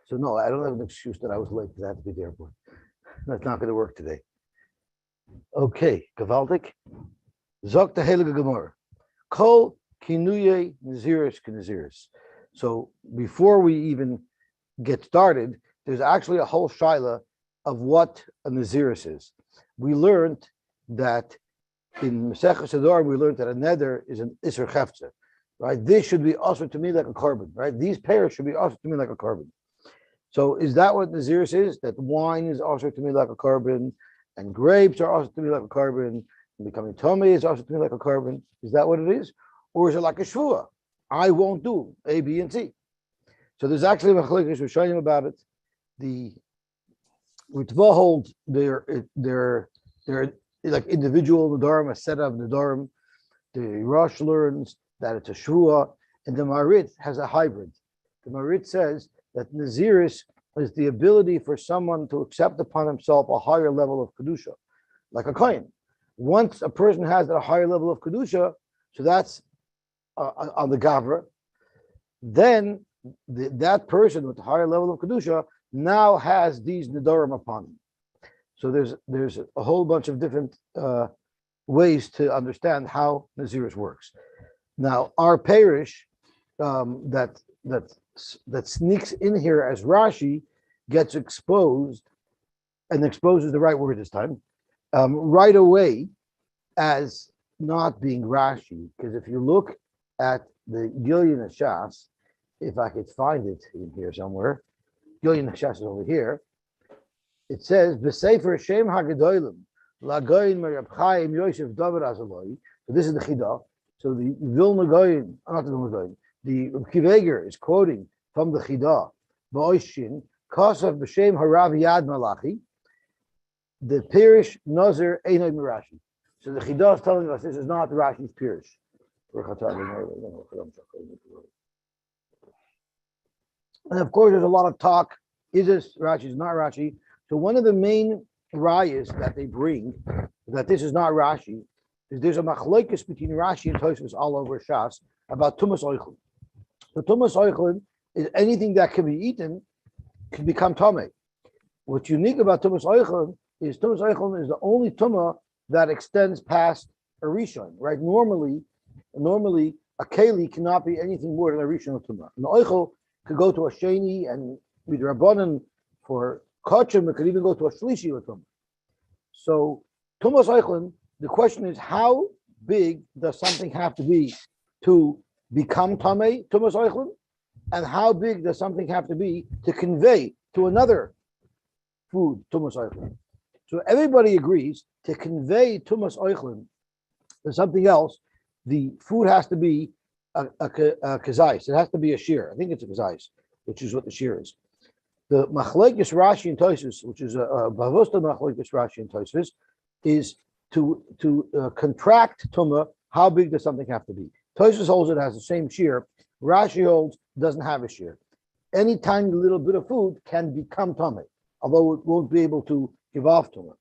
So no, I don't have an excuse that I was late because I had to be at the airport. That's not going to work today. Okay, gewaltig. Zok the Heilige Gemara. Kol kinuye naziris k'naziris. So before we even get started, there's actually a whole shaila of what a naziris is. We learned that in Masechus Nedarim, we learned that a neder is an iser chefza, right? This should be also to me like a carbon, right? These pairs should be also to me like a carbon. So is that what naziris is? That wine is also to me like a carbon, and grapes are also to me like a carbon, and becoming tummy is also to me like a carbon. Is that what it is? Or is it like a shvua? I won't do A, B, and C. So there's actually a machlokes we're showing about it. The Ritva hold they're like individual nedarim, a set of nedarim. The Rosh learns that it's a shvua, and the Marit has a hybrid. The Marit says that naziris is the ability for someone to accept upon himself a higher level of kedusha, like a kohen. Once a person has a higher level of kedusha, so that's on the gavra, then that person with a higher level of kedusha now has these nedarim upon him. So there's a whole bunch of different ways to understand how naziris works. Now our parish that sneaks in here as Rashi gets exposed, and exposed is the right word this time, right away as not being Rashi, because if you look at the Gilyon Hashas, if I could find it in here somewhere, Gilyon Hashas is over here. It says B'Sefer Shem Hagadolim Lagoyin Merab Chaim Yosef David Azaloi. So this is the Chidah. So the Vilna Goyin, not the Vilna Goyin, the Kiveger is quoting from the Chidah. Ba'oshin Kosav B'Shem Harav Yad Malachi. The Pirish Nazir Einay Mirashi. So the Chidah is telling us this is not Rashi's Pirish. And of course, there's a lot of talk. Is this Rashi? Is not Rashi? So one of the main rayas that they bring that this is not Rashi is there's a machlokes between Rashi and Tosfos all over Shas about tumas oichlin. So tumas oichlin is anything that can be eaten can become tamei. What's unique about tumas oichlin is the only tumah that extends past a rishon. Right? Normally a keli cannot be anything more than a rishon tumah. An oichel could go to a sheni and with rabbanan for kachim, it could even go to a shlishi with tumah. So tumas oichlin, the question is how big does something have to be to become tamei tumas oichlin, and how big does something have to be to convey to another food tumas oichlin? So everybody agrees to convey tumas oichlin to something else. The food has to be a kazais. It has to be a shear. I think it's a kazais, which is what the shear is. The machlokes Rashi and Tosfos, which is a bavosta machlokes Rashi and Tosfos, is to contract tumah. How big does something have to be? Tosfos holds it has the same shear. Rashi holds doesn't have a shear. Any tiny little bit of food can become tumah, although it won't be able to give off tumah.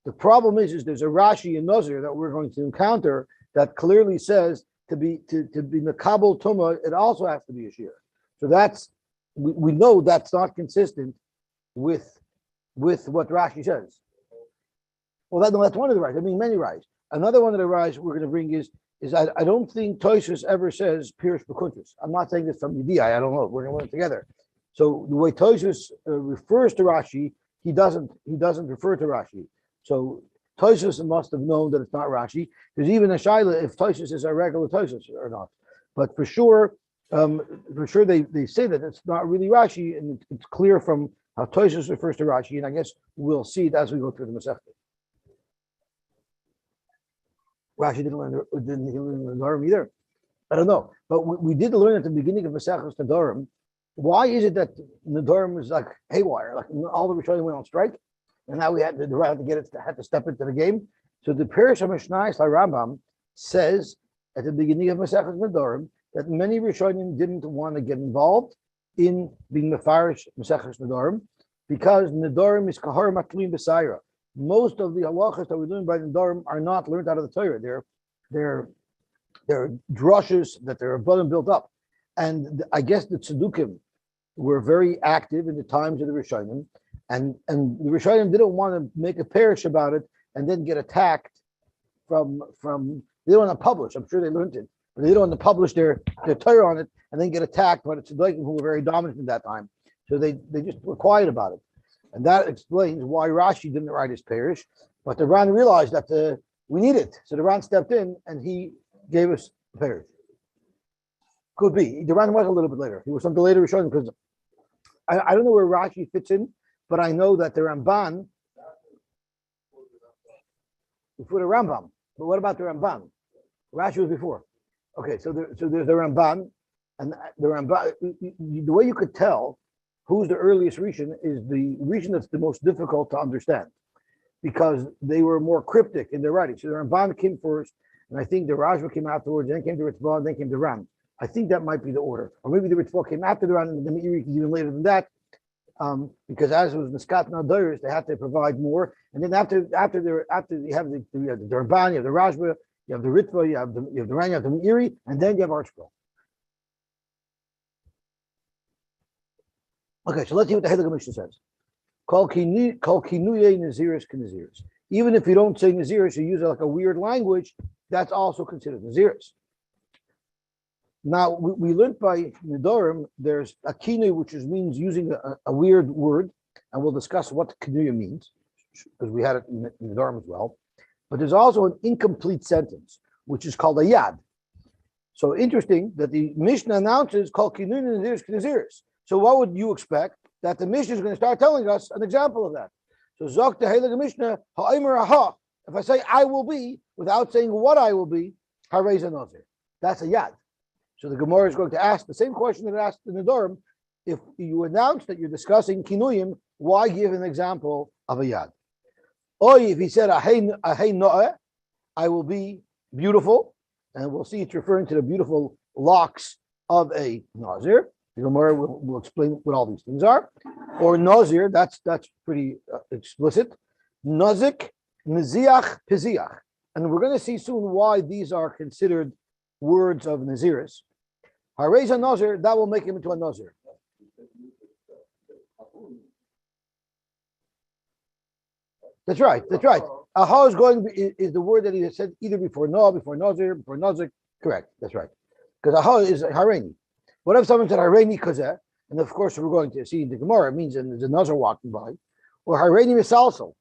The problem is there's a Rashi in Nazir that we're going to encounter that clearly says to be mekabel tumah, it also has to be a shear. So that's we know that's not consistent with what Rashi says. Well, that's one of the rights. I mean, many rights. Another one of the rights we're going to bring is I don't think Tosfos ever says Pirush B'Kuntrus. I'm not saying this from Yediyah. I don't know. We're going to learn it together. So the way Tosfos refers to Rashi, he doesn't refer to Rashi. So Tosfos must have known that it's not Rashi. There's even a shaila if Tosfos is a regular Tosfos or not. But for sure they say that it's not really Rashi, and it's clear from how Tosfos refers to Rashi, and I guess we'll see it as we go through the Masechta. Rashi didn't learn the Nedarim either. I don't know, but we did learn at the beginning of Masechus Nedarim. Why is it that Nedarim is like haywire? Like all the Rishonim went on strike, and now we had to step into the game. So the Pirush HaMishnayos Rambam says at the beginning of Masechus Nedarim that many Rishonim didn't want to get involved in being Mefarish Masechus Nedarim because Nedarim is kahar matluim b'sayra. Most of the halachas that we're doing by Nedarim are not learned out of the Torah. They're drushes that they're above and built up. And I guess the tzedukim were very active in the times of the Rishonim, and the Rishonim didn't want to make a parish about it and then get attacked from they don't want to publish. I'm sure they learned it, but they don't want to publish their Torah on it and then get attacked by the Tzaddikim who were very dominant at that time. So they just were quiet about it, and that explains why Rashi didn't write his parish. But the Ran realized that we need it, so the Ran stepped in and he gave us the parish. Could be. The Ran was a little bit later. He was something later Rishonim because I don't know where Rashi fits in, but I know that the Ramban before the Rambam. But what about the Ramban? Rashi was before. Okay, so there's the Ramban, and the Ramban. The way you could tell who's the earliest Rishon is the Rishon that's the most difficult to understand, because they were more cryptic in their writing. So the Ramban came first, and I think the Rajva came afterwards. Then came the Ritva, and then came the Ran. I think that might be the order, or maybe the Ritva came after the Ran, and the Meiri is even later than that. Because as it was Niskat Nadaris, they had to provide more, and then after you have the Ramban, you have the Rajba, you have the Ritva, you have the Ran, you have the Meiri, and then you have Archipel. Okay, so let's see what the Halacha Mishnah says. Kol kinuye naziris k'naziris. Even if you don't say naziris, you use like a weird language, that's also considered naziris. Now, we learned by Nidorim, there's a kinu, which means using a weird word, and we'll discuss what kinuya means, because we had it in Nidorim as well. But there's also an incomplete sentence, which is called a yad. So interesting that the Mishnah announces called kinuya naziris k'naziris. So what would you expect? That the Mishnah is going to start telling us an example of that. So Zok the Heilige Mishnah, ha'aymer aha. If I say I will be, without saying what I will be, hareza nazir. That's a yad. So the Gemara is going to ask the same question that it asked in the Durham. If you announce that you're discussing kinuyim, why give an example of a yad? Or if he said ahei no'eh, I will be beautiful, and we'll see it's referring to the beautiful locks of a nazir. The Gemara will explain what all these things are. Or nazir, that's pretty explicit. Nazik, naziach, piziach. And we're going to see soon why these are considered words of naziris. Hareza nazir, that will make him into a nazir. That's right. Aha is the word that he has said either before Noah, before nazir, before nazik. Correct. That's right. Because aha is hareni. What if someone said hareni kazeh? And of course, we're going to see in the Gemara, it means there's a nazir walking by. Or hareni misalsal.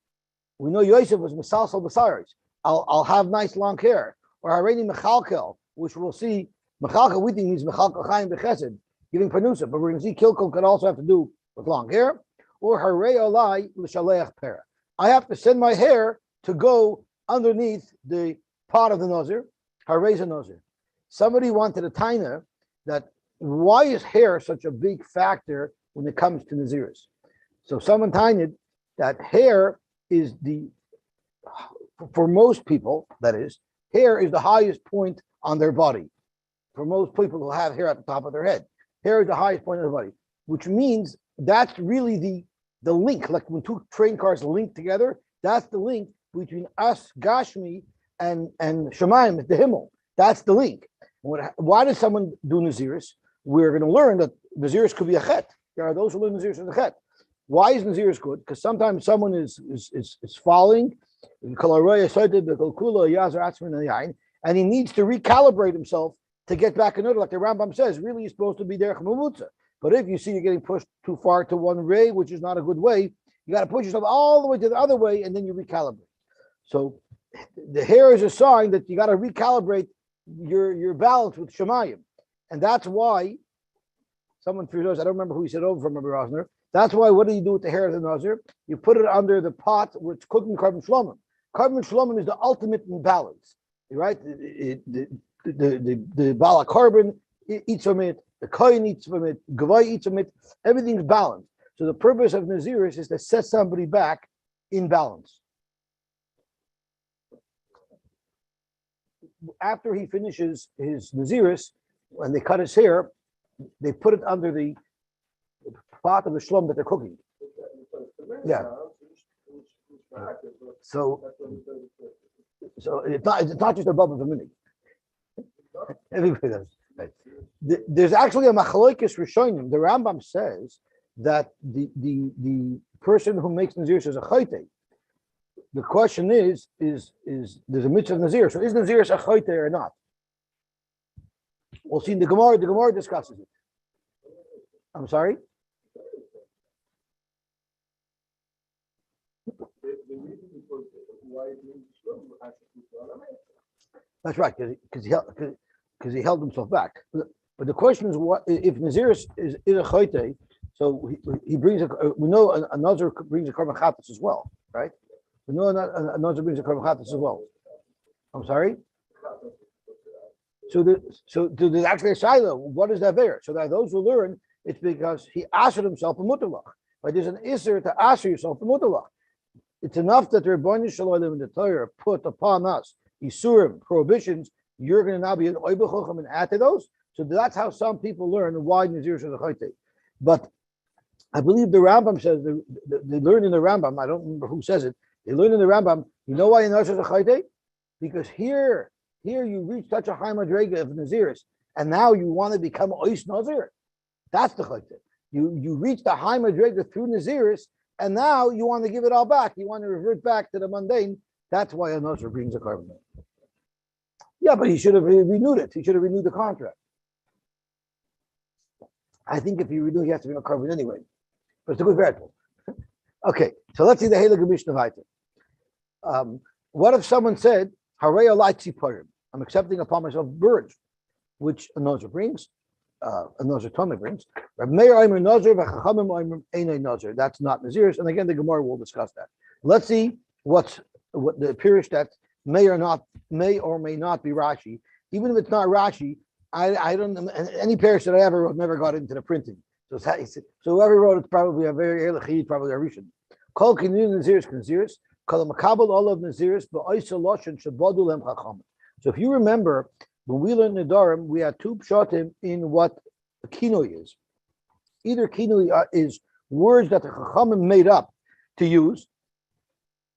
We know Yosy was misalsal basaris. I'll have nice long hair. Or hareni mechalkel, which we'll see. Mechalkel, we think means mechalkel chayim bechesed, giving panusa. But we're going to see kilkel could also have to do with long hair. Or harei olai l'shaleach pera. I have to send my hair to go underneath the pot of the nazir. Hareza nazir. Somebody wanted a taina that why is hair such a big factor when it comes to naziris? So someone tained that hair is for most people, that is, hair is the highest point on their body. For most people who have hair at the top of their head, hair is the highest point of the body, which means that's really the link. Like when two train cars link together, that's the link between us, Gashmi, and Shemaim, the Himmel. That's the link. Why does someone do naziris? We're going to learn that naziris could be a chet. There are those who learn naziris as a chet. Why is naziris good? Because sometimes someone is falling, and he needs to recalibrate himself to get back in order. Like the Rambam says, really you're supposed to be derech mamutza. But if you see you're getting pushed too far to one way, which is not a good way, you got to push yourself all the way to the other way, and then you recalibrate. So the hair is a sign that you got to recalibrate your balance with Shemayim. And that's why someone threw those, I don't remember who he said over from Rabbi Rosner. That's why, what do you do with the hair of the Nazir? You put it under the pot where it's cooking carbon shlomim. Carbon shlomim is the ultimate in balance, right? The bala carbon eats from it, the kohen eats from it, gavai eats from it, everything's balanced. So the purpose of Naziris is to set somebody back in balance. After he finishes his Naziris, when they cut his hair, they put it under the pot of the shlom that they're cooking. Yeah. So it's not just a bubble of a minute. Everybody does. Right. There's actually a machlokes rishonim. The Rambam says that the person who makes Nazir is a chayte. The question is there's a mitzvah of Nazir. So is Nazir a chayte or not? We'll see in the Gemara. The Gemara discusses it. I'm sorry? That's right, because he held himself back. But the question is, what if Nazir is a chayte? So he brings we know a Nazir brings a korban chatas as well, right? We know a Nazir brings a korban chatas as well. I'm sorry. So there's actually a shiloh. What is that there? So that those who learn, it's because he ashered himself a mutalach. But there's an isser to asher yourself a mutalach. It's enough that the Rebbeinu Shalom in the Torah put upon us isurim, prohibitions. You're going to now be an oibechochem and add to those. So that's how some people learn why Nazir is a chayte. But I believe the Rambam says they learn in the Rambam. I don't remember who says it. They learn in the Rambam. You know why Nazir is a chayte? Because here you reach such a high madrega of Naziris, and now you want to become ois Nazir. That's the chayte. You reach the high madrega through Naziris, and now you want to give it all back. You want to revert back to the mundane. That's why a Nazir brings a korban. Yeah, but he should have renewed it. He should have renewed the contract. I think if he renewed, he has to bring a korban anyway. But it's a good variable. Okay, so let's see the Heilige Mishnah weiter. What if someone said, Harei alai tziporim, I'm accepting upon myself birds, which a Nazir brings, a Nazir Tomei brings. Reb Meir Omer Nazir, v'chachamim Omer Einay Nazir. That's not Nazirus, and again the Gemara will discuss that. Let's see what the Pirish that may or may not be Rashi. Even if it's not Rashi, I don't. Any Pirish that I ever wrote never got into the printing. So whoever wrote it's probably a very early, probably a Rishon. Kol kinyan Nazirus Nazirus. Kol makabel all of Nazirus ba'oisa loshen shabadu lem chacham. So if you remember, when we learned Nedarim, we had two pshatim in what a kinoi is. Either kinoi is words that the chachamim made up to use.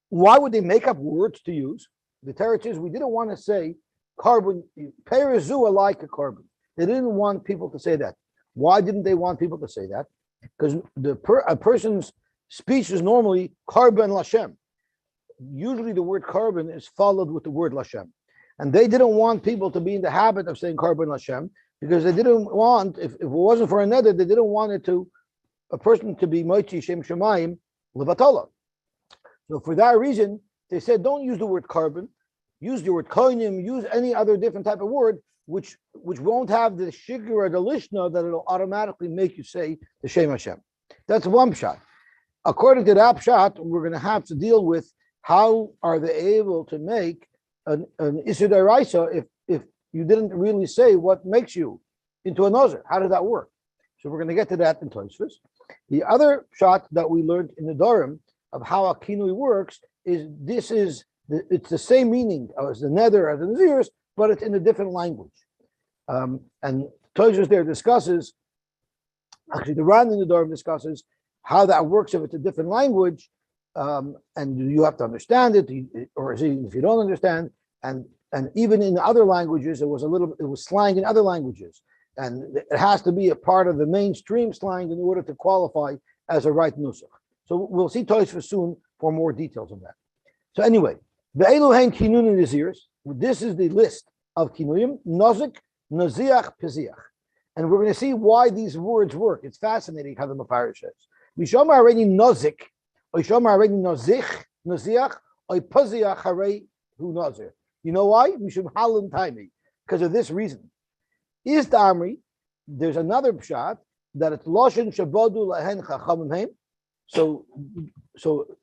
Why would they make up words to use? The teretz is we didn't want to say carbon, perizu like a carbon. They didn't want people to say that. Why didn't they want people to say that? Because a person's speech is normally carbon lashem. Usually the word carbon is followed with the word lashem. And they didn't want people to be in the habit of saying carbon lashem because they didn't want, if it wasn't for another, they didn't want a person to be mochi shem shemayim levatola. So for that reason, they said, don't use the word carbon, use the word koinim, use any other different type of word, which won't have the shikr or the lishna that it'll automatically make you say the Shem Hashem. That's one pshat. According to that pshat, we're going to have to deal with how are they able to make an Isur D'Oraisa if you didn't really say what makes you into a Nazir. How does that work? So we're going to get to that in Tosfos. The other pshat that we learned in the Dorim of how a kinui works is it's the same meaning as the nether, as the Naziris, but it's in a different language. And Tosfos there discusses, actually the Ran in the Dorim discusses how that works if it's a different language, and you have to understand it, or if you don't understand, and even in other languages, it was slang in other languages, and it has to be a part of the mainstream slang in order to qualify as a right nusach. So we'll see Tosfos soon for more details on that. So anyway, ve'elu hein kinun naziris. This is the list of kinuyim: nozik, noziach, peziach, and we're going to see why these words work. It's fascinating how the Mepharsh says. Mishom already nozik, oishom already nozich, noziach, oy peziach harei hu nazir. You know why? Mishum halim taimi, because of this reason. Is the Amri? There's another pshat that it's loshen shabodu lahen chachamim heim. So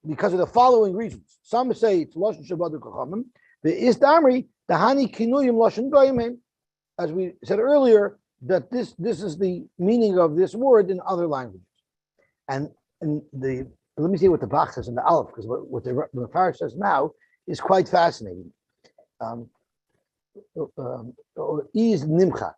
because of the following reasons, some say it's loshen shabadu chachamim. The is the Amri the hani kinuyim loshen goyim heim. As we said earlier, that this is the meaning of this word in other languages. And let me see what the Bach says in the Aleph, because what the Mepharsh says now is quite fascinating. Is nimchak.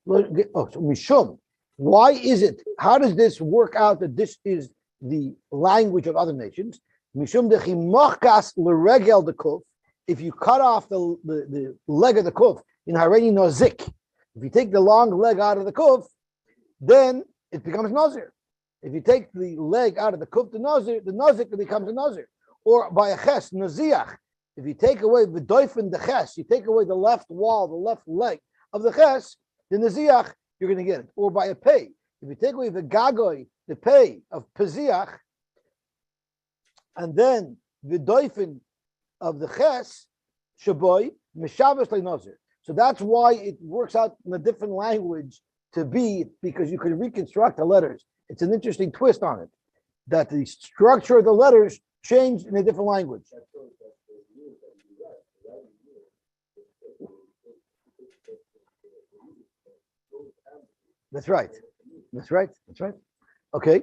So mishum. Why is it? How does this work out that this is the language of other nations? Mishum dechimochkas leregel the kuf. If you cut off the leg of the kuf in hareni nozik, If you take the long leg out of the kuf, then it becomes Nazir. If you take the leg out of the kuf to Nazir, the Nazir becomes a Nazir. Or by a ches, Naziach. If you take away the doifen the ches, you take away the left wall, the left leg of the ches, the Naziach, you're going to get it. Or by a pay. If you take away the gagoy, the pay of Peziach, and then the doifen of the ches, shaboy, mishavas le Nazir. So that's why it works out in a different language to be, because you can reconstruct the letters. It's an interesting twist on it, that the structure of the letters changed in a different language. That's right. That's right. That's right. Okay.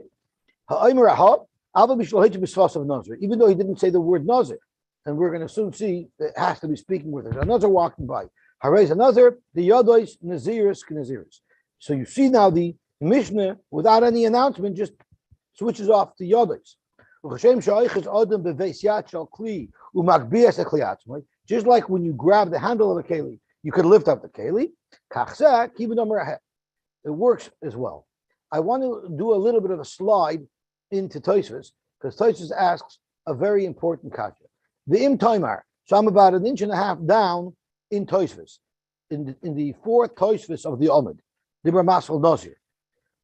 Even though he didn't say the word Nazir, and we're going to soon see that it has to be speaking with it. Another walking by. Harez another, the Yodois, Naziris, Knaziris. So you see now the Mishnah, without any announcement, just switches off the Yodois. Just like when you grab the handle of a keli, you could lift up the keli. It works as well. I want to do a little bit of a slide into Tosfos, because Tosfos asks a very important kasha. The im taimar. So I'm about 1.5 inches down in Tosfos, in the fourth Tosfos of the Omid, the Masfal Nazir.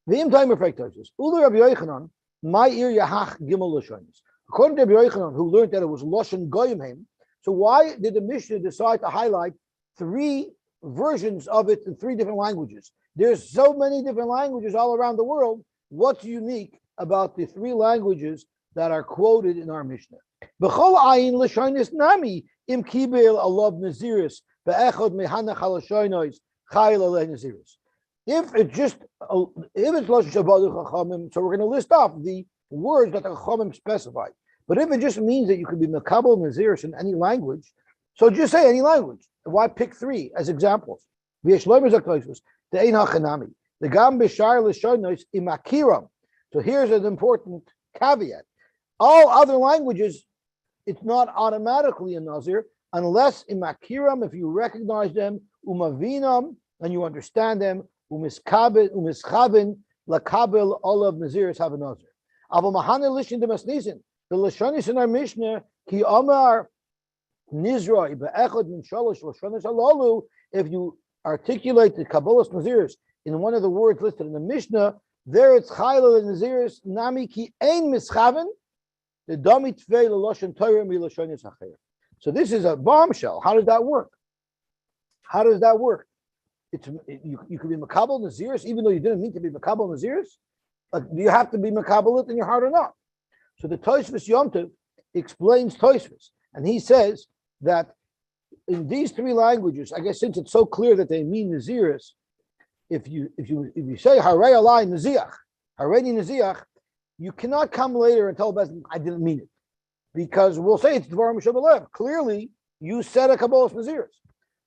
The im taimar fake Tosfos. Ulu Rabbi Yochanan, my ear yahach gimel lashonis. According to Rabbi Yochanan, who learned that it was lashon goyim, so why did the Mishnah decide to highlight 3 versions of it in 3 different languages? There's so many different languages all around the world. What's unique about the 3 languages that are quoted in our Mishnah? B'chol ayin l'shonis nami im kibel alav naziris be'echod mehanach halashonos chayil alei naziris. If it's lashon shabbat chachamim, so we're going to list off the words that the chachamim specify. But if it just means that you could be mekabel naziris in any language, so just say any language. Why pick 3 as examples? The ein hachanami, the gam b'shar l'shonos imakiram. So here's an important caveat: all other languages, it's not automatically a nazir unless imakiram, if you recognize them, umavinam, and you understand them, umischabin lakabel olav naziris have a nazir. Aval mahane lishin demasnisin, the lashonis in our Mishnah ki amar nizroi be'echod min shalosh lashonis alalu. If you articulate the Kabbalah's Naziris in one of the words listed in the Mishnah, there it's Chayla and Naziris, Nami ki ein mischaven, the Dami Tvei Lashon Torah mi Lashonis Hacher. So this is a bombshell. How does that work? How does that work? You could be Makabal Naziris, even though you didn't mean to be Makabal Naziris. Do you have to be Makabal it in your heart or not? So the Tosfos Yom Tov explains Tosfos, and he says that in these 3 languages, I guess since it's so clear that they mean Naziris, if you say Harei Alai Naziach, Harei Naziach, you cannot come later and tell Bezin, I didn't mean it. Because we'll say it's Dvarim Shabalev. Clearly, you said a Kabbalah's Naziris.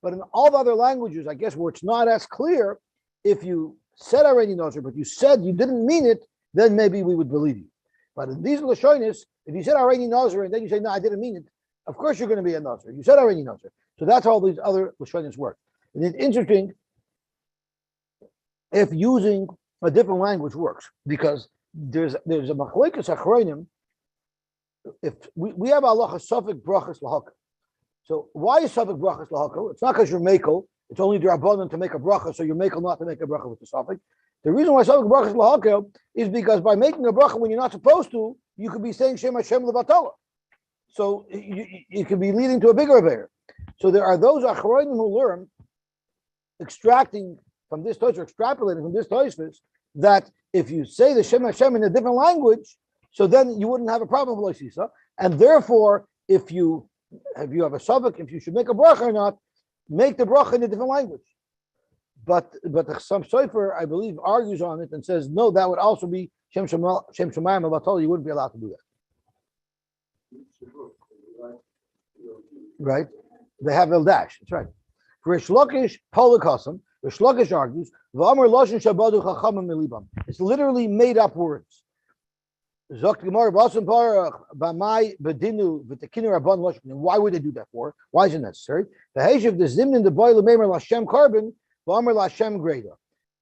But in all the other languages, I guess where it's not as clear, if you said Harei Nazir, but you said you didn't mean it, then maybe we would believe you. But in these Lashonis, if you said Harei Nazir and then you say, no, I didn't mean it, of course you're going to be a Nazir. You said Harei Nazir. So that's how these other Lashonis work. And it's interesting if using a different language works, because there's a machlekes achronim. If we have Allah Safek brachas lahaka. So why is Safek brachas lahaka? It's not because you're makel. It's only drabanan to make a bracha, so you're makel not to make a bracha with the Safek. The reason why Safek brachas lahaka is because by making a bracha when you're not supposed to, you could be saying Shem Hashem levatala. So it could be leading to a bigger affair. So there are those achronim who learn, extracting from this Tosfos, extrapolating from this Tosfos, that if you say the Shem Hashem in a different language, so then you wouldn't have a problem with Loisisa. And therefore, if you have a Safek, if you should make a bracha or not, make the bracha in a different language. But some Sofer, I believe, argues on it and says, no, that would also be Shem Shemayim Avatol, you wouldn't be allowed to do that. Right? They have El Dash, that's right. For Rish Lakish, Polakosam, Rish Lakish argues, it's literally made up words. Why would they do that for? Why is it necessary? The Heshiv, the Zimnin, the Boil, Memer, Lashem, Carbon, V'amar Lashem Greda.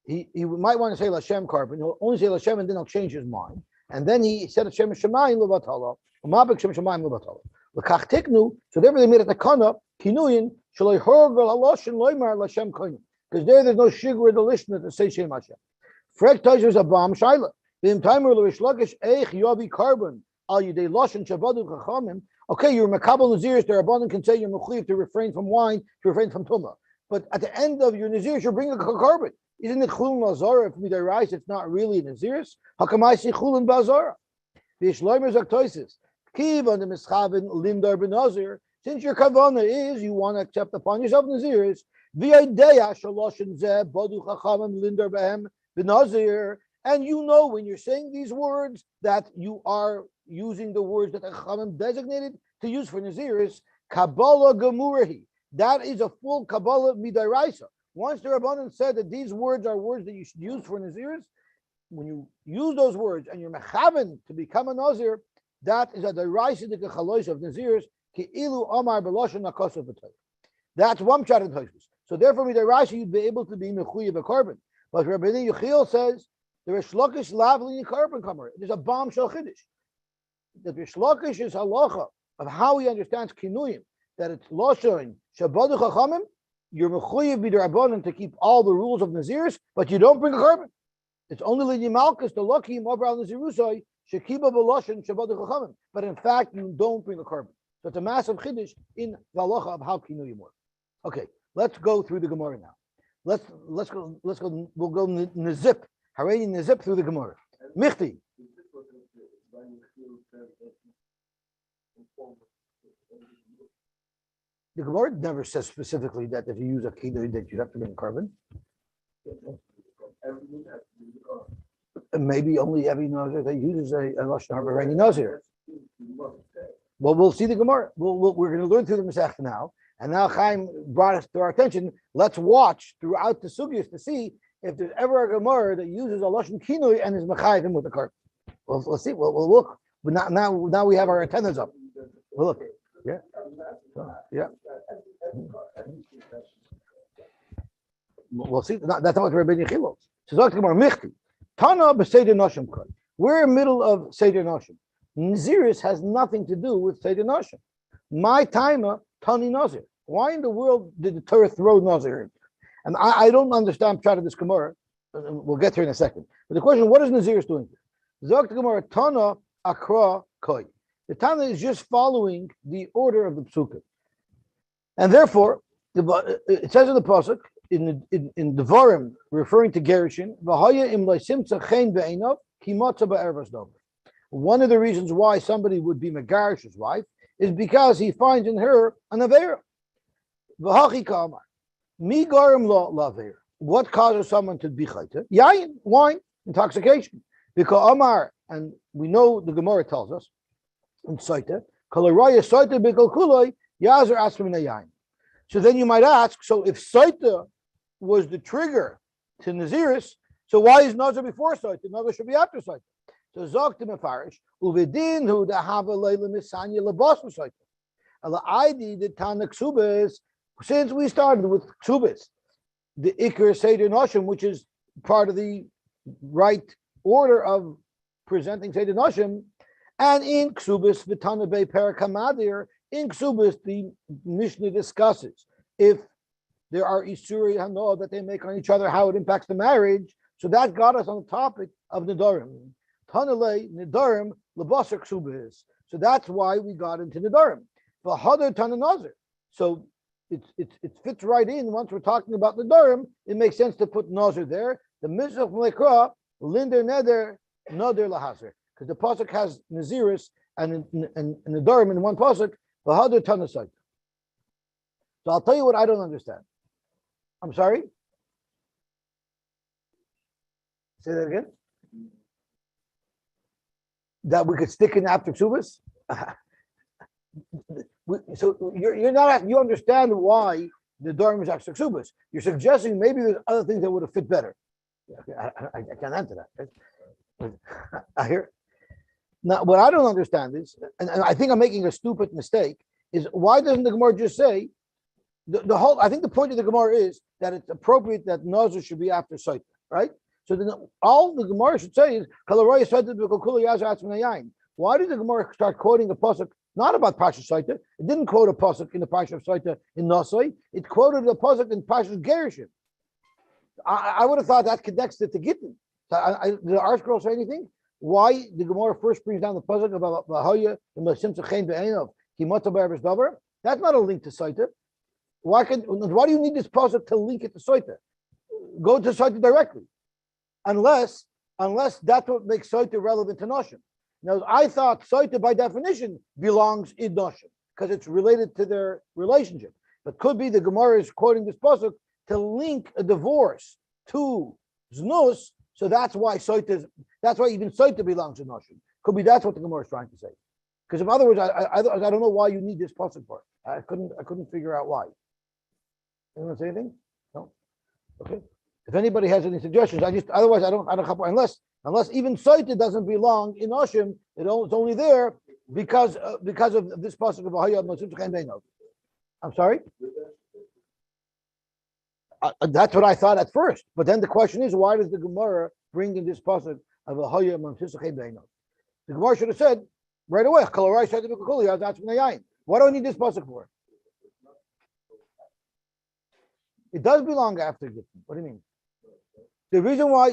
He might want to say Lashem carbon. He'll only say Lashem and then he'll change his mind. And then he said Shem Shemayim Levatala. Umabik Shem Shemayim Levatala. L'kach tiknu. So therefore they made it a kana kinuyin shaloi horgal haloshin loymar Lashem koinim. Because there's no sugar in the listener to say Shem Hashem. Frek Tosh is a bomb shaila. V'im timer l'rishlakish eich yobi carbon al yidei loshin shabadu chachamim. Okay, you're makabel naziris. Their abundant can say you're mechuyev to refrain from wine, to refrain from tumah. But at the end of your naziris, you're bringing a carbon. Isn't it chulin lazara? If midayrais, it's not really naziris. Hakamaisi chulin bazara. V'yishloimer zaktoisis. Kiv on the mischavin lindar benazir. Since your kavana is you want to accept upon yourself naziris. V'yadeya shaloshin zeh badu chachamim lindar behem benazir. And you know when you're saying these words that you are using the words that the chachamim designated to use for naziris. Kabbalah gemurahi. That is a full kabbalah midayraisa. Once the Rabbanan said that these words are words that you should use for naziris, when you use those words and you're mechaven to become a nazir, that is a deraisa de chalosh of naziris ki ilu amar beloshen nakosav b'tayv. That's one pshat in Tosfos. So therefore, with deraisa you'd be able to be mechuyev a carbon. But Rabbi Yechiel says there is shlokish lavli carbon comer. There's a bomb shel chiddush. The shlokish is halacha of how he understands kinuyim, that it's loshen shabadu chachamim. You're mechuyev b'derabbanan to keep all the rules of naziris, but you don't bring a carbon. It's only l'nei malchus the lucky over al nazirusai shekiba b'loshen shabadu chachamim. But in fact, you don't bring a carbon. So it's a massive chiddush in the halacha of how kinuyim work. Okay, let's go through the Gemara now. Let's go. We'll go nizip. Harei nizip through the Gemara. Michti. The Gemara never says specifically that if you use a kinui that you have to bring carbon. Maybe only every nazir that uses a lashon hara any nazir. Well, we'll see the Gemara. We're going to learn through the Masechta now. And now Chaim brought us to our attention. Let's watch throughout the sugyas to see if there's ever a Gemara that uses a lashon kinui and is mechayim with the carbon. We'll see. We'll look. But now we have our antennas up. We'll look. Yeah. Yeah. We'll see. That's not what Rabbi Yechiel wants. So Dr. Gemara Michti. Tana b'Seder Noshim Kol. We're in the middle of Seder Noshim. Naziris has nothing to do with Seder Noshim. My timer, Tani Nazir. Why in the world did the Torah throw Nazir in? And I don't understand part of this Gemara. We'll get here in a second. But the question, what is Naziris doing here? Dr. Gemara Tana Akra Koi. The Tana is just following the order of the Psukim. And therefore, it says in the Pasuk, in Devarim, referring to Gerushin, one of the reasons why somebody would be Megarish's wife is because he finds in her an Avera. What causes someone to be Chayta? Yayin, wine, intoxication. Because Amar, and we know the Gemara tells us, in Saita, Kalaraya Saita Bikal Kuloi, Yazar Asmin Yayin. So then you might ask, so if Saita was the trigger to Naziris, so why is Nazir before Saita? Nazir should be after Saita. So Zok to Mefarish, Uvidin who the Hava Leila Misanya Labos Saita. Ala ID the Tana Ksubas, since we started with Ksubas, the Iker Seder Noshim, which is part of the right order of presenting Seder Noshim, and in Ksubas Vitana Be Parakamadir, in Ksubas the Mishnah discusses if there are Isuri Hanoah that they make on each other, how it impacts the marriage. So that got us on the topic of Nidarim. Tanale Nidarim Labasar Ksubas. So that's why we got into Nidarim. But Hadar Tana Nazir. So it fits right in. Once we're talking about Nidarim, it makes sense to put Nazir there. The Mizrach Melekra, Linder Neder, Nadir Lahazir. Because the pasuk has Naziris and Nidarim in one pasuk. But Hadar Tana Nazir. So I'll tell you what I don't understand. I'm sorry? Say that again? That we could stick in after Ksubas? So you're not, you understand why the Dharm is after Ksubas. You're suggesting maybe there's other things that would have fit better. I can't answer that. Right? I hear. Now, what I don't understand is, and I think I'm making a stupid mistake, is why doesn't the Gemara just say, the whole, I think the point of the Gemara is that it's appropriate that Nazir should be after Saita, right? So then all the Gemara should say is, why did the Gemara start quoting a pasuk not about Pasha Saita? It didn't quote a pasuk in the Pasha of Saita in Nosai. It quoted a pasuk in Pasha Gershon. I would have thought that connects it to Gittin. So did the art scroll say anything? Why the Gemara first brings down the pasuk about Bahoya and Masimcha Chen Be'enov Kimata Be'erbes Davar? That's not a link to Saita. Why do you need this pasuk to link it to Saita? Go to Saita directly, unless that's what makes Saita relevant to Noshim. Now, I thought Saita by definition belongs in Noshim because it's related to their relationship. But could be the Gemara is quoting this pasuk to link a divorce to Znus. So that's why even Saita belongs in Noshim. Could be that's what the Gemara is trying to say. Because in other words, I don't know why you need this pasuk for it. I couldn't figure out why. Anyone say anything? No. Okay. If anybody has any suggestions, otherwise I don't unless even Saita doesn't belong in Oshim, it's only there because of this pasuk of Ahayah Masim Chen Beinov. I'm sorry. That's what I thought at first, but then the question is, why does the Gemara bring in this pasuk of Ahayah Masim Chen Beinov? The Gemara should have said right away, "Why do I need this pasuk for?" It does belong after Gittin. What do you mean? The reason why.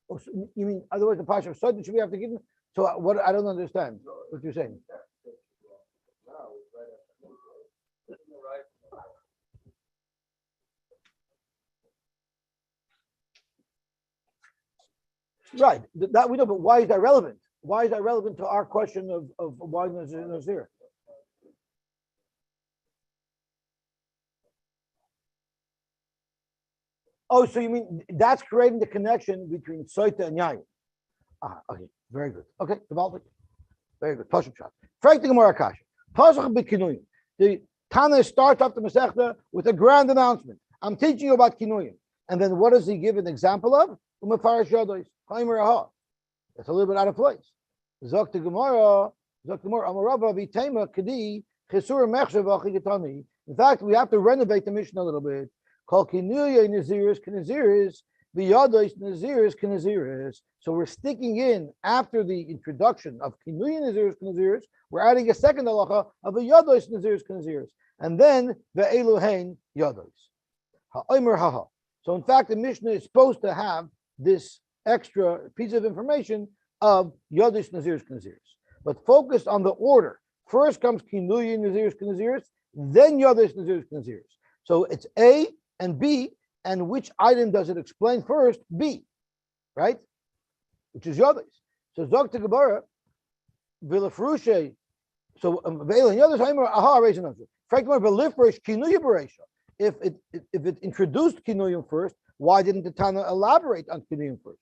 Oh, so you mean otherwise the pasuk of Saita should be after Gittin? So what? I don't understand what you're saying. Right. That we know, but why is that relevant? Why is that relevant to our question of why Nazir? Oh, so you mean that's creating the connection between Saita and Yayin? Okay, very good. Okay, develop it. Very good. Pasuk shot. Frank the Gemara Kasha. Pasuk b'kinuyim. The Tana starts off the Masechta with a grand announcement. I'm teaching you about kinuyim, and then what does he give an example of? Umefarish yados. That's a little bit out of place. Zok the Gemara. Amarava v'tema kedi chesur mechshav achigatani. In fact, we have to renovate the mission a little bit. Called Kinuya Naziris Kanaziris, Biyados Naziris Kanaziris. So we're sticking in after the introduction of Kinuya Naziris Kanaziris, we're adding a second halacha of Biyados Naziris Kanaziris, and then the Eluhain Yados. Ha'omer haha. So in fact, the Mishnah is supposed to have this extra piece of information of Yados Naziris Kanaziris, but focused on the order. First comes Kinuya Naziris Kanaziris, then Yados Naziris Kanaziris. So it's A and B, and which item does it explain first? B, right? Which is Yodas. So Zog to Gemara, Vilafrushe. So Veil and Yodas Haimer Aha Reishan Nazir. Frankly, Vilifresh Kinuya Beresha. If it introduced Kinuyim first, why didn't the Tana elaborate on Kinuyim first?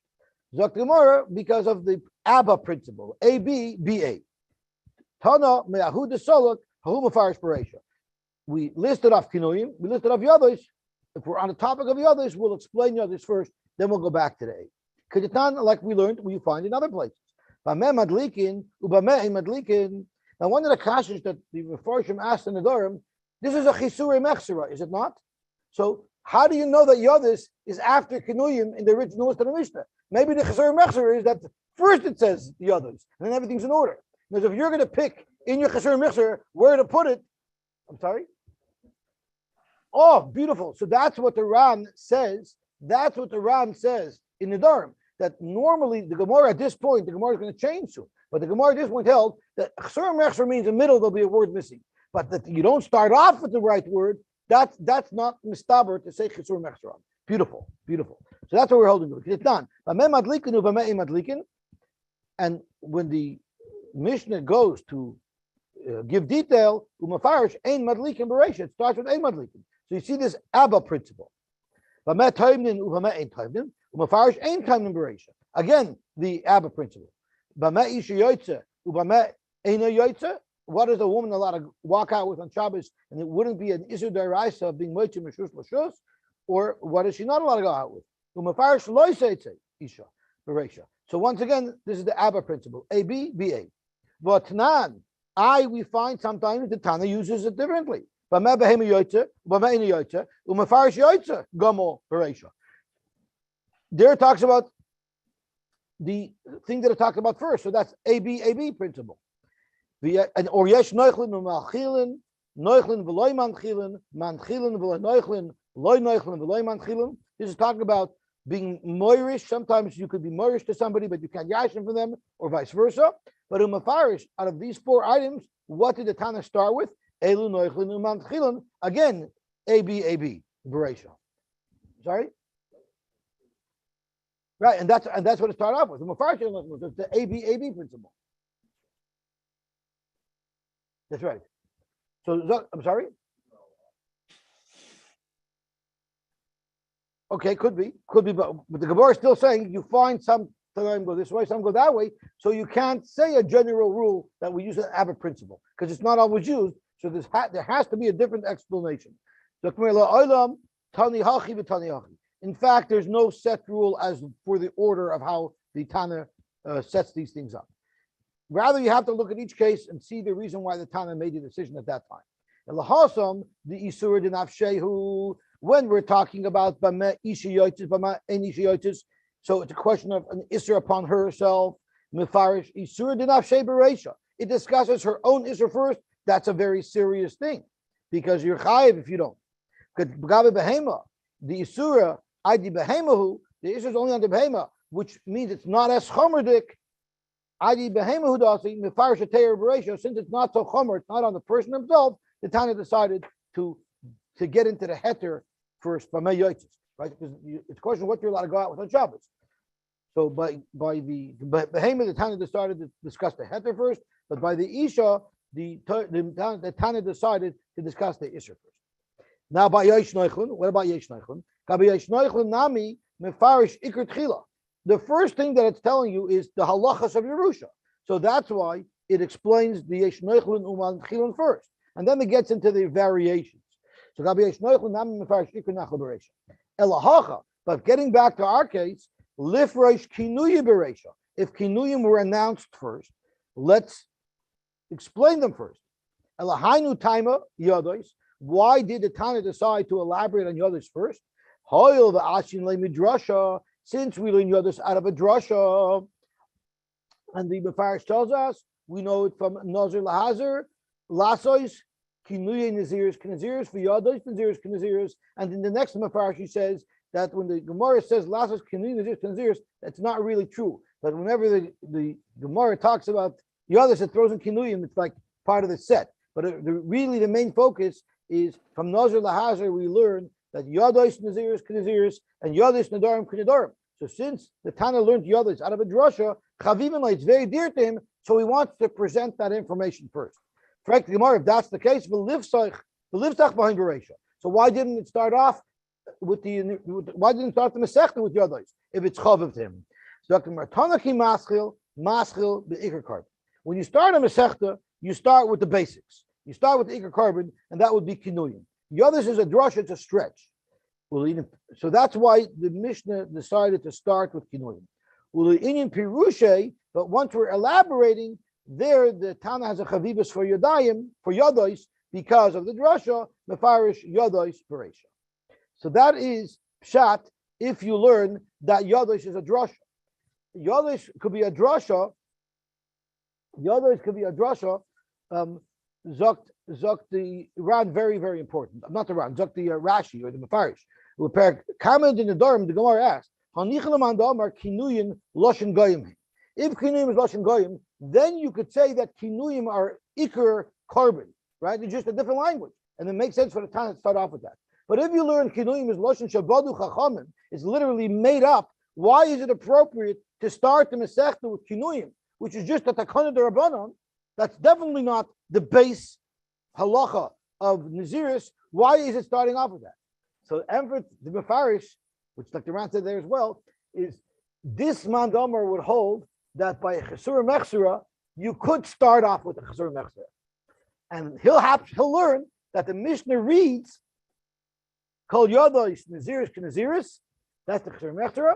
Zog to Gemara, because of the Abba principle. A B B A. Tana Me'ahu de Solok Hahu Mefarish Beresha. We listed off Kinuyim, we listed off Yodas. If we're on the topic of Yodas, we'll explain Yodas first, then we'll go back to the A. Keditan, like we learned, we find in other places. Now, one of the kashas that the Mefarshim asked in the Durham, this is a Chisure Mechsera, is it not? So, how do you know that Yodas is after Kinuyim in the original list of the Mishnah? Maybe the Chisure Mechsera is that first it says Yodas, and then everything's in order. Because if you're going to pick in your Chisure Mechsera where to put it, I'm sorry? Oh, beautiful. So that's what the Ram says. That's what the Ram says in the Durham. That normally the Gemara at this point, the Gemara is going to change soon. But the Gemara at this point held that Chsur Mechsher means in the middle there'll be a word missing. But that you don't start off with the right word, that's not mistaber to say Chsur Mechsher. Beautiful, beautiful. So that's what we're holding to. It's done. And when the Mishnah goes to give detail, Umafarish Ein Madlikin Beresha. It starts with Ein Madlikin. So you see this Abba principle. Again, the Abba principle. What is a woman allowed to walk out with on Shabbos, and it wouldn't be an Isur Daraisa of being Moitzim Meshus Lashus, or what is she not allowed to go out with? So once again, this is the Abba principle. A B B A. V'atnan We find sometimes the Tana uses it differently. There it talks about the thing that it talked about first. So that's AB principle. Or yesh neuchlin u'malchilin, neuchlin v'loy manchilin, manchilin v'loy neuchlin, loy neuchlin v'loy manchilin. This is talking about being moirish. Sometimes you could be moirish to somebody, but you can't yashin from them, or vice versa. But umafarish, out of these 4 items, what did the Tana start with? Elu neuchlin u'manchilin. Again, AB, Bereisha. Sorry? Right, and that's what it started off with. The Mufarish, the AB principle. That's right. So I'm sorry. Okay, could be, but the Gemara is still saying you find some go this way, some go that way. So you can't say a general rule that we use an Abbott principle because it's not always used. So there has to be a different explanation. In fact, there's no set rule as for the order of how the Tana sets these things up. Rather, you have to look at each case and see the reason why the Tana made the decision at that time. The Isura Dinafshehu, when we're talking about Bama Ishiyotis, Bama Enishiyotis, so it's a question of an Isra upon herself, Mefarish, Isura Dinafshe Bereisha. It discusses her own Isra first. That's a very serious thing because you're chayiv if you don't. Because the Isura, Adi Behemahu, the Isra is only on the Behema, which means it's not as chomerdik. Adi Behemahu Dasi, Mefarish Ateir Bereisha, since it's not so chomer, it's not on the person himself, the Tana decided to get into the heter first, right? Because it's a question of what you're allowed to go out with on Shabbos. So by the Behema, the Tana decided to discuss the heter first, but by the Isha, the Tana decided to discuss the Isra first. Now by Yesh Neuchlin, what about Yesh Neuchlin? Nami Mefarish Ikr Tchila. The first thing that it's telling you is the halachas of Yerusha. So that's why it explains the Yesh Neuchlin Uman Tchilin first. And then it gets into the variations. So Yesh Neuchlin Nami Mefarish Ikr Nachal Bereisha. Elahacha. But getting back to our case, Lifresh Kinuya Bereisha. If Kinuyim were announced first, let's explain them first. Elahainu Taima Yodos. Why did the Tana decide to elaborate on Yodos first? Hoyel v'ashin le midrasha. Since we learn Yodos out of a drasha, and the Mefarish tells us, we know it from Nazir lahazir, lasois, kinuye naziris, knaziris, v'yodos naziris, knaziris. And in the next Mefarish he says that when the Gemara says lasois, kinuye naziris, knaziris, that's not really true. But whenever the Gemara talks about Yodos, it throws in kinuyim, it's like part of the set. But really the main focus is from Nazir lahazir we learn that Yados Naziris Knaziris and Yados Nadarim Knadarim. So since the Tana learned Yados out of a drasha, Chavivim, it's very dear to him, so he wants to present that information first. Frank the Gemara, if that's the case, v'livtach behind Bereisha. So why didn't it start off with why didn't it start the Masechta with Yados if it's Chaviv to him? So Tanaki Maschil be'ikar carbon. When you start a Masechta, you start with the basics. You start with the ikar carbon, and that would be Kinuyim. Yodos is a drasha, it's a stretch. So that's why the Mishnah decided to start with Kinuyim. But once we're elaborating, there the Tana has a chavibus for Yodayim, for Yodos, because of the drasha, Mefarish Yodos Bereisha. So that is Pshat if you learn that Yodos is a drasha. Yodos could be a drasha. Yodos could be a drasha. Zokt the Ran, very, very important. Not the Ran, Zokt the Rashi or the Mefarish. Comment in the Durham, the Gemara asked, if Kinuyim is Loshen Goyim, then you could say that Kinuyim are Iker carbon, right? It's just a different language. And it makes sense for the Tana to start off with that. But if you learn Kinuyim is Loshen Shabadu Chachamim, it's literally made up, why is it appropriate to start the Masechta with Kinuyim, which is just a Takana D'Rabbanan? That's definitely not the base halacha of Naziris. Why is it starting off with that? So Emfrit, the Mefarish, which Dr. Ran said there as well, is this Mandomer would hold that by a Chesura Mechsura, you could start off with a Chesura Mechsura. And he'll learn that the Mishnah reads, Kol Yodos Naziris K'Naziris, that's the Chesura Mechsura,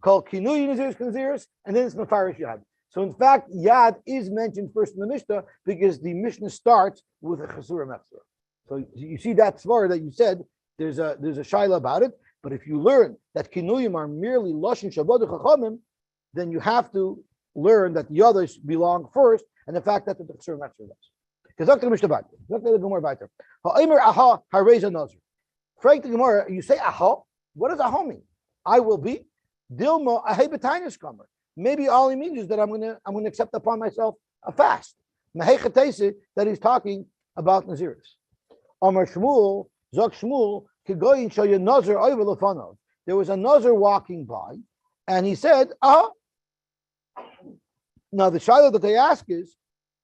Kol Kinui Naziris K'Naziris, and then it's Mefarish Yad. So in fact, Yad is mentioned first in the Mishnah because the Mishnah starts with a Chasura Mechzor. So you see that svara that you said, there's a shaila about it, but if you learn that Kinuyim are merely Lashon Shabbat Chachamim, then you have to learn that the others belong first, and the fact that the Chasura Mechzor does. Because Dr. Mishnah Bata, Dr. Gemara Bata, Ha'omer Aha Hareza Nazir. Frank the Gemara, you say Aha, what does Aha mean? I will be Dilma Ahebetainis Kamer. Maybe all he means is that I'm gonna accept upon myself a fast. That he's talking about Naziris. Amar Shmuel, Zok Shmuel, Kigoyin Shoya Nazir over Lefanov. There was a Nazir walking by, and he said, "Ah." Now the shaila that they ask is,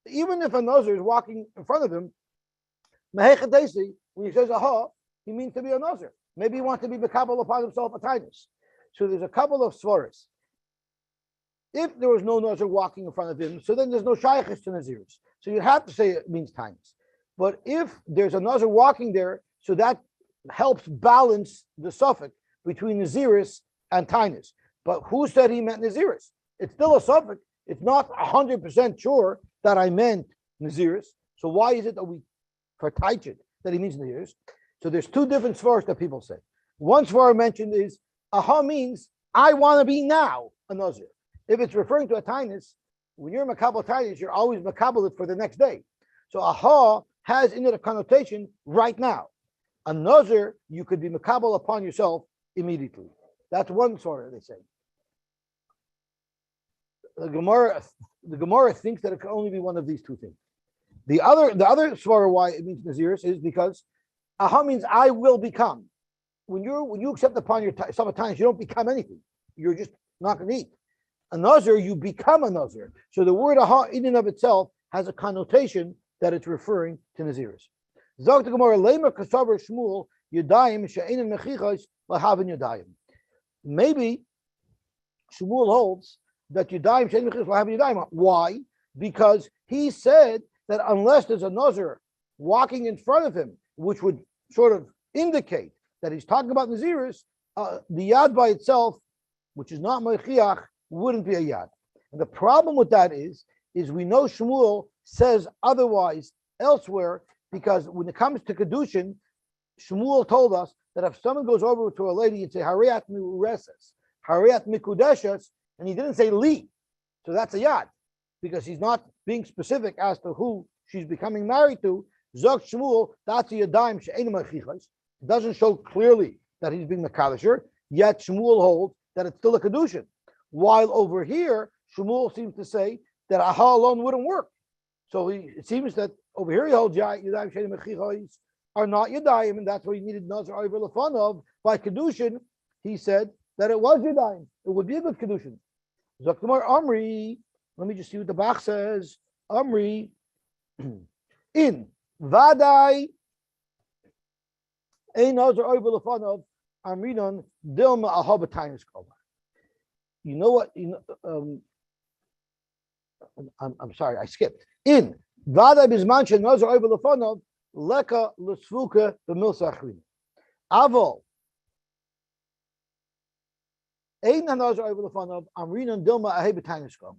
even if a Nazir is walking in front of him, when he says "aha," he means to be a Nazir. Maybe he wants to be mekabel upon himself a tinus. So there's a couple of svaras. If there was no Nazir walking in front of him, so then there's no shaykhis to Naziris. So you have to say it means tinus. But if there's a Nazir walking there, so that helps balance the suffix between Naziris and tinus. But who said he meant Naziris? It's still a suffix. It's not 100% sure that I meant Naziris. So why is it that we partake it that he means Naziris? So there's two different svaras that people say. One svara mentioned is aha means I want to be now a Nazir. If it's referring to a tinus, when you're makabel tinus, you're always makabel it for the next day. So aha has in it a connotation right now. A Nazir, you could be makabel upon yourself immediately. That's one svara they say. The Gemara thinks that it can only be one of these two things. The other svara why it means Naziris is because aha means I will become. When you accept upon yourself a tinus, you don't become anything. You're just not going to eat. A Nazir, you become a Nazir. So the word aha in and of itself has a connotation that it's referring to Naziris. Zog the Gemara, Leimer Kasavar Shmuel, Yadayim, She'enim Mechichos, Lahavin Yadayim. Maybe Shmuel holds that Yadayim, She'enim Mechichos, Lahavin Yadayim. Why? Because he said that unless there's a Nazir walking in front of him, which would sort of indicate that he's talking about Naziris, the Yad by itself, which is not Mechiach, wouldn't be a Yad. And the problem with that is we know Shmuel says otherwise elsewhere, because when it comes to Kedushin, Shmuel told us that if someone goes over to a lady and say, Hariat Miureses, Hariat Mikudeshes, and he didn't say Li, so that's a Yad, because he's not being specific as to who she's becoming married to. Zok Shmuel, that's a Yadayim She'enim Mechichos. It doesn't show clearly that he's being Makadasher, yet Shmuel holds that it's still a Kedushin. While over here, Shmuel seems to say that aha alone wouldn't work. So it seems that over here he holds Yadayim She'enim Mechichos are not Yadayim, and that's why he needed Nazir over Lefanov. By Kedushin, he said that it was Yadayim. It would be a good Kedushin. Zaktamar Amri, let me just see what the Bach says. Amri, in Vadai, Ein Nazir over Lefanov, Amrinon, Dilma Ahabataynis Koma. You know what? I'm sorry, I skipped. In Vada Bizman Nazir over Lefanov, Leka Lusfuka B'Milsachrin. Avol Ein Nazir over Lefanov, Amrinon Dilma Ahebetaynis Koma.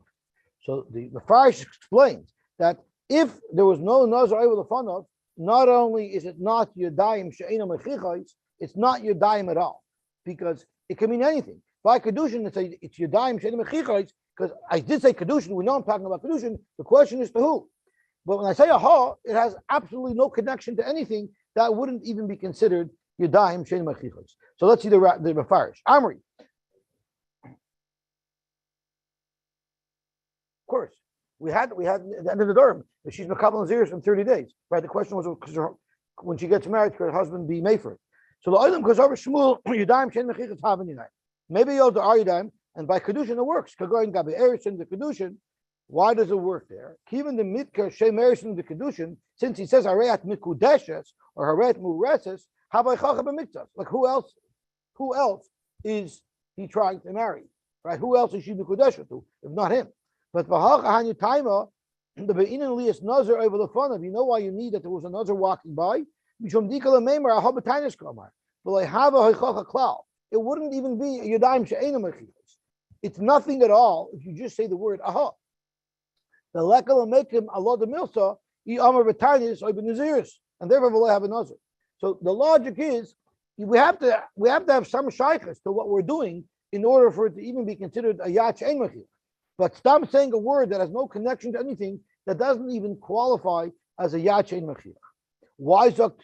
So the Farish explains that if there was no Nazir over Lefanov, not only is it not Yadayim She'enim Mechichos, it's not Yadayim at all, because it can mean anything. By Kedushin, it's Yadayim She'enim Mechichos, because I did say Kedushin, we know I'm talking about Kedushin, the question is to who? But when I say aha, it has absolutely no connection to anything that wouldn't even be considered Yadayim She'enim Mechichos. So let's see the Mefarish. Amri. Of course, we had at the end of the Durham, that she's Makabal Naziris in 30 days. Right? The question was when she gets married, could her husband be Mayford? So the Olam goes over Shmuel, Yadayim She'enim Mechichos Havan Yadayim. Maybe you'll do Yadayim, and by Kedushin it works. Kagoyin Gabi Erison, the Kedushin. Why does it work there? Even the Mitka Shem Erison, the Kedushin, since he says Harayat Mikudeshes or Harayat Mureses, Havai Chacha B'Miktas. Like who else is he trying to marry? Right? Who else is she Mikudeshes to, if not him? But Vahacha Hanyu Taima, the Be'inin Lias Nazir over the fun of, you know why you need that there was a Nazir walking by? Mishum Dikala Meimer, Ahabatainish Kamar. But I have a Hachacha Klal. It wouldn't even be Yadayim She'enim Mechichos. It's nothing at all if you just say the word aha. The lekal will make him Allah the milsa, he amar b'tainis or b'naziris, and therefore will have a nazir. So the logic is we have to have some shaykhs to what we're doing in order for it to even be considered a yach ein mechila. But stop saying a word that has no connection to anything that doesn't even qualify as a yach ein mechila. Why zok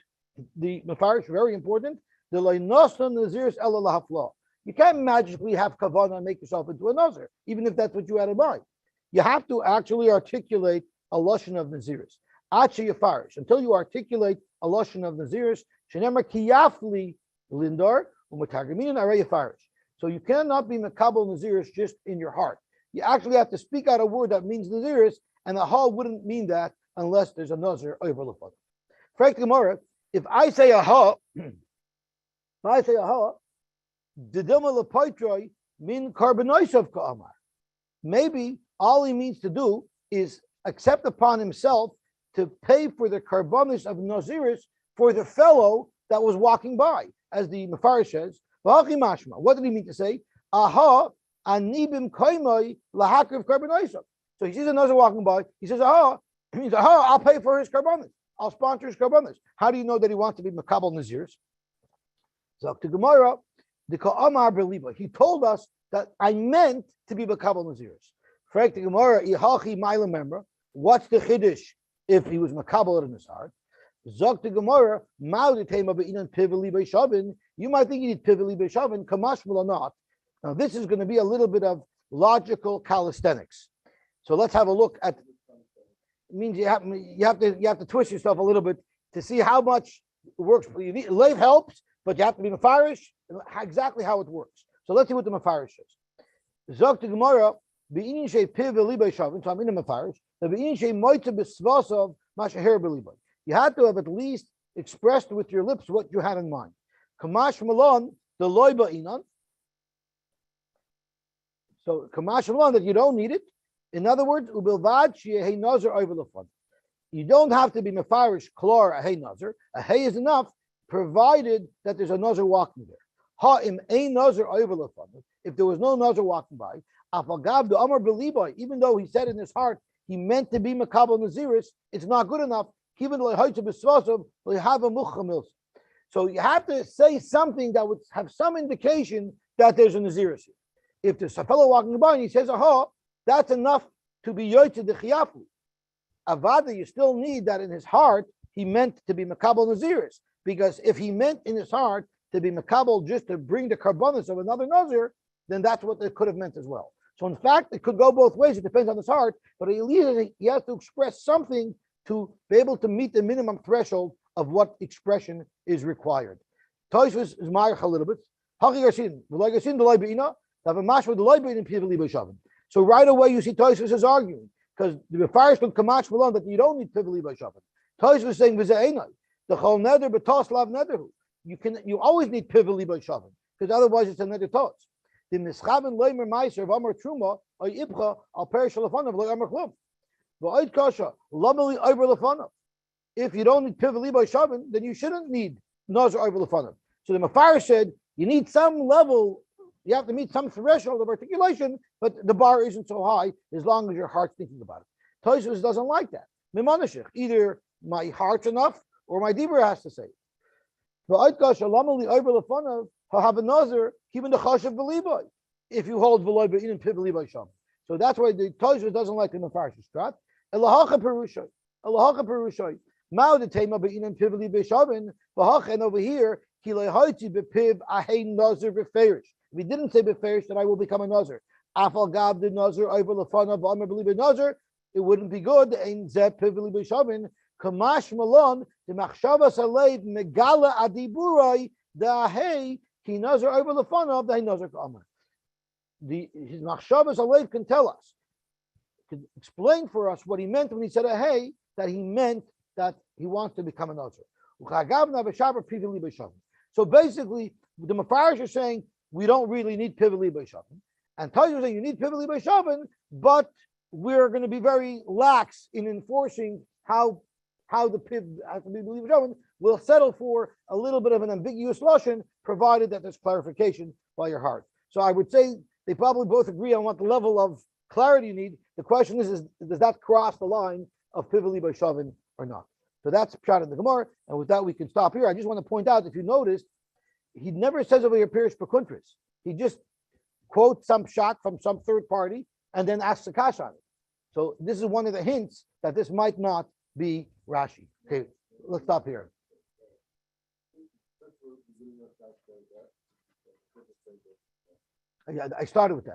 the mefarish? Very important. The loynasa naziris ela lahafla. You can't magically have kavanah and make yourself into a nazir, even if that's what you had in mind. You have to actually articulate a lashon of naziris. Achi yafarish, until you articulate a lashon of naziris. Shenemar kiyafli lindar u'matagamin arei yafarish. So you cannot be mekabel naziris just in your heart. You actually have to speak out a word that means naziris, and the ha wouldn't mean that unless there's a nazir over the phone. Frank Gemara, if I say a ha, the dima lepoitroi min karbonoisav ka'amar. Maybe all he means to do is accept upon himself to pay for the karbonis of naziris for the fellow that was walking by, as the Mefarish says. What did he mean to say? Aha, anibim koimoi lahakriv karbonoisav. So he sees a nazir walking by. He says, aha. He means, aha, I'll pay for his karbonis. I'll sponsor his karbonis. How do you know that he wants to be makabel naziris? So to Gemara, the ka'amar beliba. He told us that I meant to be makabel naziris. Frank the Gemara, ihachi ma'ila memra. What's the chiddush if he was makabel in his heart? Zok the Gemara, ma'uditema be'inan piveli be'shavin. You might think you need piveli be'shavin, kamashmal or not. Now this is going to be a little bit of logical calisthenics. So let's have a look at. It means you have to twist yourself a little bit to see how much it works. Leif helps, but you have to be mefarish exactly how it works. So let's see what the mefarish is. Zok the Gemara, be'inin shei piveli be'shavin. So I'm in the mefarish. The be'inin shei moitze b'svasav mashaher belibay. You had to have at least expressed with your lips what you had in mind. Kamash malon the loy ba'inan. So kamash malon that you don't need it. In other words, ubilvad sheyeh nazir over lefan. You don't have to be mefarish klor a hey nazir. A hey is enough, provided that there's a nazir walking there. Ha im ein nazir over lefan. If there was no nazir walking by, afagav the amar belibay. Even though he said in his heart he meant to be makabel naziris, it's not good enough. So you have to say something that would have some indication that there's a naziris. If there's a fellow walking by and he says, aha, that's enough to be yoytze de chiyafu. Avada, you still need that in his heart, he meant to be makabel naziris. Because if he meant in his heart to be makabel just to bring the karbonis of another nazir, then that's what it could have meant as well. So in fact, it could go both ways. It depends on his heart, but at least he has to express something to be able to meet the minimum threshold of what expression is required. Toysvis is marich a little bit. So right away you see Toysvis is arguing because the Mefarish could kamash malon that you don't need piveli b'shavin. Toysvis is saying the chol neder b'tos lav nederhu. You always need piveli b'shavin because otherwise it's a neder tos. The mischaven loimer meiser of amar truma or ibcha al perish alafanav lo amar klum. If you don't need piveli b'shavin, then you shouldn't need nazir over lefanav. So the Mefarish said you need some level, you have to meet some threshold of articulation, but the bar isn't so high as long as your heart's thinking about it. Tosfos doesn't like that. Either my heart's enough or my dibur has to say it. If you hold v'loy be'inan piveli b'shavin. So that's why the Tosfos doesn't like the Mefarish strat. Elahacha perushay. Mao the tema be'inan piveli b'shavin. And over here, kilehaiti bepiv ahein nazir b'ferish. If he didn't say b'ferish, that I will become a nazir. Afal gab the nazir over lefanav v'amar b'li nazir. It wouldn't be good. Ein zeh piveli b'shavin. Kamash malon the machshavas aleiv megala adiburai the ahei ki nazir over lefanav the nazir k'amar. His machshavas aleiv can tell us, can explain for us what he meant when he said hey, that he meant that he wants to become a nazir. So basically, the Mefarish is saying we don't really need piveli b'shavin, and Tosfos is saying you need piveli b'shavin, but we're going to be very lax in enforcing how the piv has to be piveli b'shavin. We'll settle for a little bit of an ambiguous lashon, provided that there's clarification by your heart. So I would say they probably both agree on what the level of clarity you need. The question is does that cross the line of Pivali by Shavin or not? So that's Pshat in the Gemara. And with that, we can stop here. I just want to point out, if you noticed, he never says over here Pirish Pekuntris. He just quotes some Pshat from some third party and then asks a kash on it. So this is one of the hints that this might not be Rashi. Okay, let's stop here. I started with that.